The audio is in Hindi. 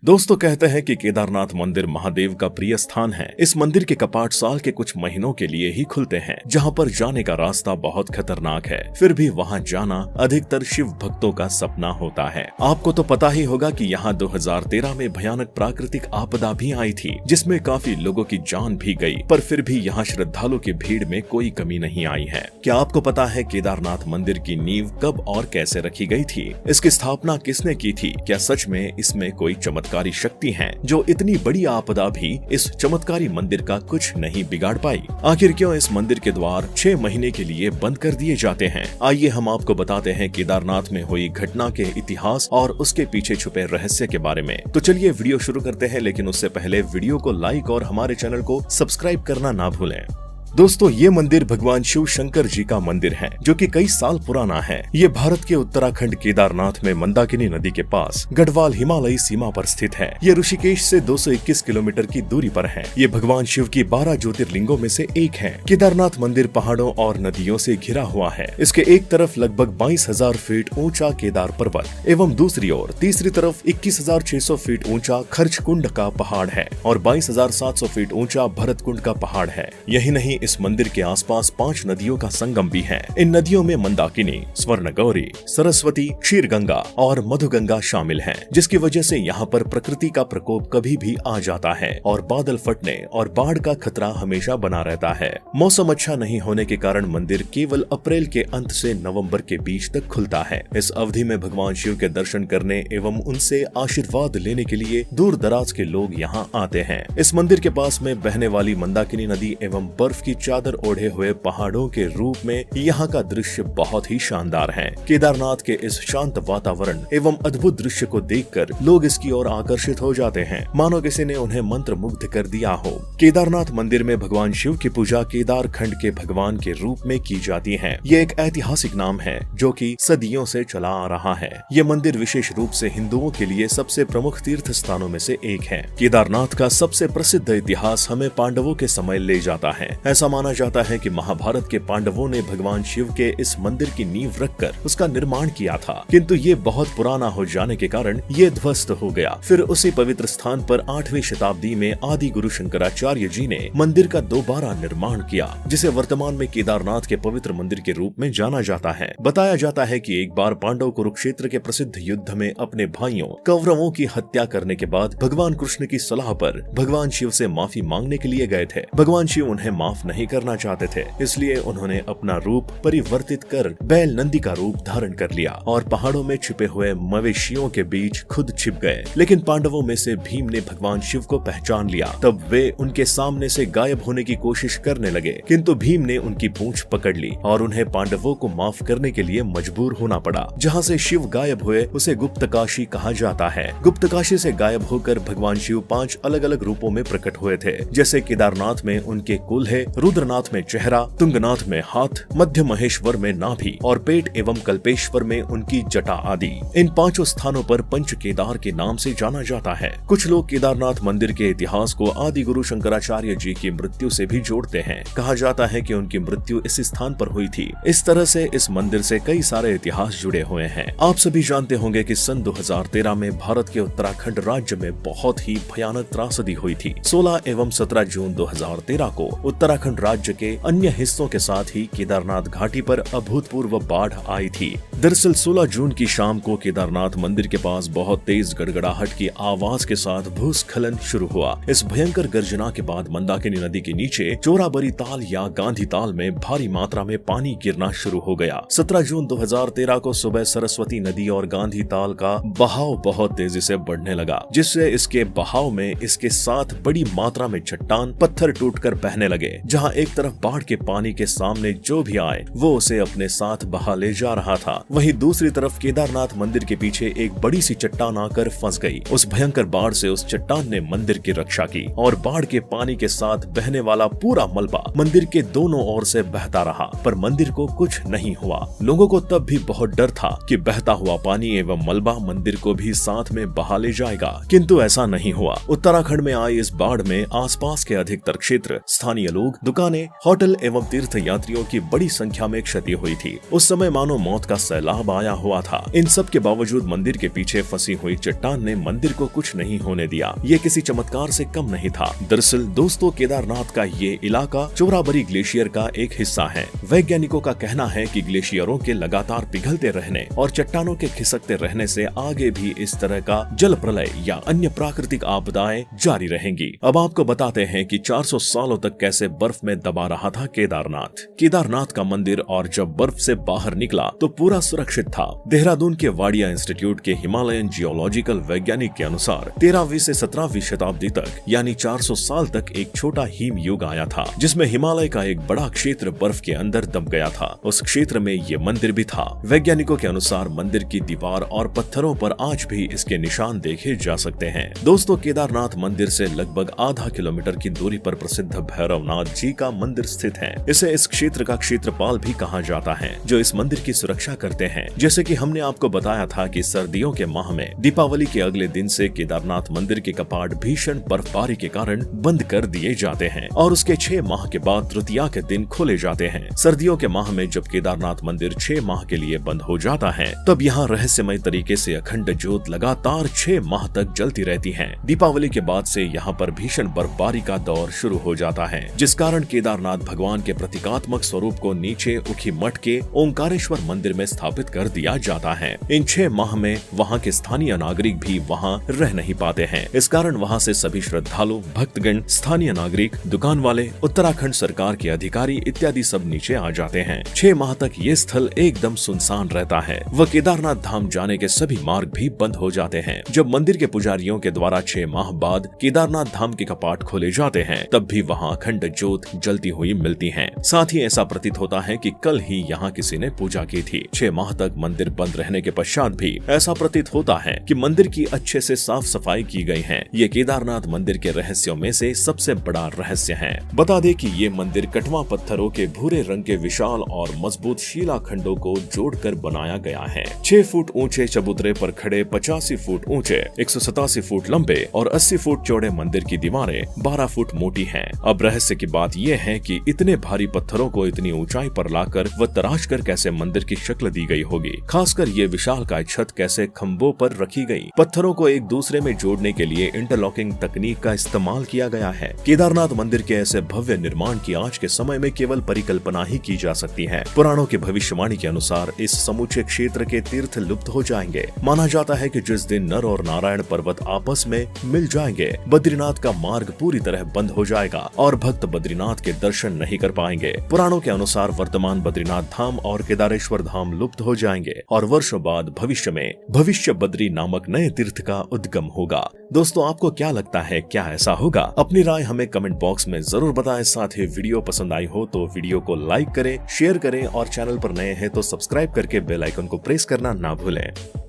दोस्तों कहते हैं कि केदारनाथ मंदिर महादेव का प्रिय स्थान है। इस मंदिर के कपाट साल के कुछ महीनों के लिए ही खुलते हैं, जहां पर जाने का रास्ता बहुत खतरनाक है। फिर भी वहां जाना अधिकतर शिव भक्तों का सपना होता है। आपको तो पता ही होगा कि यहाँ 2013 में भयानक प्राकृतिक आपदा भी आई थी, जिसमें काफी लोगों की जान भी गई, पर फिर भी यहाँ श्रद्धालुओं की भीड़ में कोई कमी नहीं आई है। क्या आपको पता है केदारनाथ मंदिर की नींव कब और कैसे रखी गई थी? इसकी स्थापना किसने की थी? क्या सच में इसमें कोई चमत्कारी शक्ति है जो इतनी बड़ी आपदा भी इस चमत्कारी मंदिर का कुछ नहीं बिगाड़ पाई? आखिर क्यों इस मंदिर के द्वार 6 महीने के लिए बंद कर दिए जाते हैं? आइए हम आपको बताते हैं केदारनाथ में हुई घटना के इतिहास और उसके पीछे छुपे रहस्य के बारे में। तो चलिए वीडियो शुरू करते हैं, लेकिन उससे पहले वीडियो को लाइक और हमारे चैनल को सब्सक्राइब करना ना भूलें। दोस्तों ये मंदिर भगवान शिव शंकर जी का मंदिर है, जो कि कई साल पुराना है। ये भारत के उत्तराखंड केदारनाथ में मंदाकिनी नदी के पास गढ़वाल हिमालयी सीमा पर स्थित है। ये ऋषिकेश से 221 किलोमीटर की दूरी पर है। ये भगवान शिव की 12 ज्योतिर्लिंगों में से एक है। केदारनाथ मंदिर पहाड़ों और नदियों से घिरा हुआ है। इसके एक तरफ लगभग 22,000 फीट ऊंचा केदार पर्वत एवं दूसरी ओर तीसरी तरफ 21,600 फीट ऊंचा खर्चकुंड का पहाड़ है और 22,700 फीट ऊंचा भरतकुंड का पहाड़ है। यही नहीं, इस मंदिर के आसपास 5 नदियों का संगम भी है। इन नदियों में मंदाकिनी, स्वर्णगौरी, सरस्वती, क्षीरगंगा और मधुगंगा शामिल हैं, जिसकी वजह से यहाँ पर प्रकृति का प्रकोप कभी भी आ जाता है और बादल फटने और बाढ़ का खतरा हमेशा बना रहता है। मौसम अच्छा नहीं होने के कारण मंदिर केवल अप्रैल के अंत से नवंबर के बीच तक खुलता है। इस अवधि में भगवान शिव के दर्शन करने एवं उनसे आशीर्वाद लेने के लिए दूर दराज के लोग यहाँ आते हैं। इस मंदिर के पास में बहने वाली मंदाकिनी नदी एवं बर्फ की चादर ओढ़े हुए पहाड़ों के रूप में यहाँ का दृश्य बहुत ही शानदार है। केदारनाथ के इस शांत वातावरण एवं अद्भुत दृश्य को देखकर लोग इसकी ओर आकर्षित हो जाते हैं, मानो किसी ने उन्हें मंत्र मुग्ध कर दिया हो। केदारनाथ मंदिर में भगवान शिव की पूजा केदार खंड के भगवान के रूप में की जाती है। ये एक ऐतिहासिक नाम है जो कि सदियों से चला आ रहा है। ये मंदिर विशेष रूप से हिंदुओं के लिए सबसे प्रमुख तीर्थ स्थानों में से एक है। केदारनाथ का सबसे प्रसिद्ध इतिहास हमें पांडवों के समय ले जाता है। ऐसा माना जाता है कि महाभारत के पांडवों ने भगवान शिव के इस मंदिर की नींव रखकर उसका निर्माण किया था, किंतु ये बहुत पुराना हो जाने के कारण ये ध्वस्त हो गया। फिर उसी पवित्र स्थान पर 8वीं शताब्दी में आदि गुरु शंकराचार्य जी ने मंदिर का दोबारा निर्माण किया, जिसे वर्तमान में केदारनाथ के पवित्र मंदिर के रूप में जाना जाता है। बताया जाता है कि एक बार पांडव कुरुक्षेत्र के प्रसिद्ध युद्ध में अपने भाइयों कौरवों की हत्या करने के बाद भगवान कृष्ण की सलाह पर भगवान शिव से माफी मांगने के लिए गए थे। भगवान शिव उन्हें माफ नहीं करना चाहते थे, इसलिए उन्होंने अपना रूप परिवर्तित कर बैल नंदी का रूप धारण कर लिया और पहाड़ों में छिपे हुए मवेशियों के बीच खुद छिप गए। लेकिन पांडवों में से भीम ने भगवान शिव को पहचान लिया। तब वे उनके सामने से गायब होने की कोशिश करने लगे, किंतु भीम ने उनकी पूंछ पकड़ ली और उन्हें पांडवों को माफ करने के लिए मजबूर होना पड़ा। जहाँ से शिव गायब हुए उसे गुप्तकाशी कहा जाता है। गुप्तकाशी से गायब होकर भगवान शिव 5 अलग अलग रूपों में प्रकट हुए थे, जैसे केदारनाथ में उनके कुल्हे, रुद्रनाथ में चेहरा, तुंगनाथ में हाथ, मध्य महेश्वर में नाभि और पेट एवं कल्पेश्वर में उनकी जटा आदि। इन 5 स्थानों पर पंच केदार के नाम से जाना जाता है। कुछ लोग केदारनाथ मंदिर के इतिहास को आदि गुरु शंकराचार्य जी की मृत्यु से भी जोड़ते हैं। कहा जाता है कि उनकी मृत्यु इस स्थान पर हुई थी। इस तरह से इस मंदिर से कई सारे इतिहास जुड़े हुए हैं। आप सभी जानते होंगे कि सन 2013 में भारत के उत्तराखंड राज्य में बहुत ही भयानक त्रासदी हुई थी। 16 एवं 17 जून 2013 को उत्तराखंड राज्य के अन्य हिस्सों के साथ ही केदारनाथ घाटी पर अभूतपूर्व बाढ़ आई थी। दरअसल 16 जून की शाम को केदारनाथ मंदिर के पास बहुत तेज गड़गड़ाहट की आवाज के साथ भूस्खलन शुरू हुआ। इस भयंकर गर्जना के बाद मंदाकिनी नदी के नीचे चोराबरी ताल या गांधी ताल में भारी मात्रा में पानी गिरना शुरू हो गया। 17 जून 2013 को सुबह सरस्वती नदी और गांधी ताल का बहाव बहुत तेजी से बढ़ने लगा, जिससे इसके बहाव में इसके साथ बड़ी मात्रा में चट्टान पत्थर टूटकर बहने लगे। जहां एक तरफ बाढ़ के पानी के सामने जो भी आए वो उसे अपने साथ बहा ले जा रहा था, वहीं दूसरी तरफ केदारनाथ मंदिर के पीछे एक बड़ी सी चट्टान आकर फंस गई। उस भयंकर बाढ़ से उस चट्टान ने मंदिर की रक्षा की और बाढ़ के पानी के साथ बहने वाला पूरा मलबा मंदिर के दोनों ओर से बहता रहा, पर मंदिर को कुछ नहीं हुआ। लोगों को तब भी बहुत डर था कि बहता हुआ पानी एवं मलबा मंदिर को भी साथ में बहा ले जाएगा, किंतु ऐसा नहीं हुआ। उत्तराखंड में आई इस बाढ़ में आसपास के अधिकतर क्षेत्र स्थानीय लोग दुकानें, होटल एवं तीर्थ यात्रियों की बड़ी संख्या में क्षति हुई थी। उस समय मानो मौत का सैलाब आया हुआ था। इन सब के बावजूद मंदिर के पीछे फंसी हुई चट्टान ने मंदिर को कुछ नहीं होने दिया। ये किसी चमत्कार से कम नहीं था। दरअसल दोस्तों, केदारनाथ का ये इलाका चोराबरी ग्लेशियर का एक हिस्सा है। वैज्ञानिकों का कहना है कि ग्लेशियरों के लगातार पिघलते रहने और चट्टानों के खिसकते रहने से आगे भी इस तरह का जल प्रलय या अन्य प्राकृतिक आपदाएं जारी रहेंगी। अब आपको बताते हैं कि 400 सालों तक कैसे बर्फ में दबा रहा था केदारनाथ। केदारनाथ का मंदिर और जब बर्फ से बाहर निकला तो पूरा सुरक्षित था। देहरादून के वाडिया इंस्टीट्यूट के हिमालयन जियोलॉजिकल वैज्ञानिक के अनुसार 13वीं से 17वीं शताब्दी तक यानी 400 साल तक एक छोटा हिम युग आया था, जिसमें हिमालय का एक बड़ा क्षेत्र बर्फ के अंदर दब गया था। उस क्षेत्र में ये मंदिर भी था। वैज्ञानिकों के अनुसार मंदिर की दीवार और पत्थरों पर आज भी इसके निशान देखे जा सकते हैं। दोस्तों, केदारनाथ मंदिर से लगभग आधा किलोमीटर की दूरी पर प्रसिद्ध भैरवनाथ जी का मंदिर स्थित है। इसे इस क्षेत्र का क्षेत्रपाल भी कहा जाता है, जो इस मंदिर की सुरक्षा करते हैं। जैसे कि हमने आपको बताया था कि सर्दियों के माह में दीपावली के अगले दिन से केदारनाथ मंदिर के कपाट भीषण बर्फबारी के कारण बंद कर दिए जाते हैं और उसके 6 माह के बाद तृतीया के दिन खोले जाते हैं। सर्दियों के माह में जब केदारनाथ मंदिर 6 माह के लिए बंद हो जाता है, तब यहाँ रहस्यमय तरीके से अखंड ज्योत लगातार 6 माह तक जलती रहती है। दीपावली के बाद से यहाँ पर भीषण बर्फबारी का दौर शुरू हो जाता है, जिस कारण केदारनाथ भगवान के प्रतीकात्मक स्वरूप को नीचे उखी मठ के ओंकारेश्वर मंदिर में स्थापित कर दिया जाता है। इन 6 माह में वहाँ के स्थानीय नागरिक भी वहाँ रह नहीं पाते हैं। इस कारण वहाँ से सभी श्रद्धालु, भक्तगण, स्थानीय नागरिक, दुकान वाले, उत्तराखंड सरकार के अधिकारी इत्यादि सब नीचे आ जाते हैं। 6 माह तक ये स्थल एकदम सुनसान रहता है। वह केदारनाथ धाम जाने के सभी मार्ग भी बंद हो जाते हैं। जब मंदिर के पुजारियों के द्वारा 6 माह बाद केदारनाथ धाम के कपाट खोले जाते हैं, तब भी वहाँ अखंड ज्योत जलती हुई मिलती है। साथ ही ऐसा प्रतीत होता है कि कल ही यहाँ किसी ने पूजा की थी। 6 माह तक मंदिर बंद रहने के पश्चात भी ऐसा प्रतीत होता है कि मंदिर की अच्छे से साफ सफाई की गई है। ये केदारनाथ मंदिर के रहस्यों में से सबसे बड़ा रहस्य है। बता दें कि ये मंदिर कटवा पत्थरों के भूरे रंग के विशाल और मजबूत शिलाखंडों को जोड़कर बनाया गया है। 6 फुट ऊंचे चबूतरे पर खड़े 85 फुट ऊंचे, 187 फुट लंबे और 80 फुट चौड़े मंदिर की दीवारें 12 फुट मोटी हैं। अब रहस्य की बात यह है कि इतने भारी पत्थरों को इतनी ऊंचाई पर लाकर व तराश कर कैसे मंदिर की शक्ल दी गई होगी। खासकर ये विशालकाय छत कैसे खंभों पर रखी गई। पत्थरों को एक दूसरे में जोड़ने के लिए इंटरलॉकिंग तकनीक का इस्तेमाल किया गया है। केदारनाथ मंदिर के ऐसे भव्य निर्माण की आज के समय में केवल परिकल्पना ही की जा सकती है। पुराणों की भविष्यवाणी के अनुसार इस समूचे क्षेत्र के तीर्थ लुप्त हो जाएंगे। माना जाता है कि जिस दिन नर और नारायण पर्वत आपस में मिल जाएंगे, बद्रीनाथ का मार्ग पूरी तरह बंद हो जाएगा और भक्त बद्रीनाथ के दर्शन नहीं कर पाएंगे। पुराणों के अनुसार वर्तमान बद्रीनाथ धाम और केदारेश्वर धाम लुप्त हो जाएंगे और वर्षों बाद भविष्य में भविष्य बद्री नामक नए तीर्थ का उद्गम होगा। दोस्तों, आपको क्या लगता है, क्या ऐसा होगा? अपनी राय हमें कमेंट बॉक्स में जरूर बताएं। साथ ही वीडियो पसंद आई हो तो वीडियो को लाइक करें, शेयर करें और चैनल पर नए हैं तो सब्सक्राइब करके बेल आइकन को प्रेस करना ना भूलें।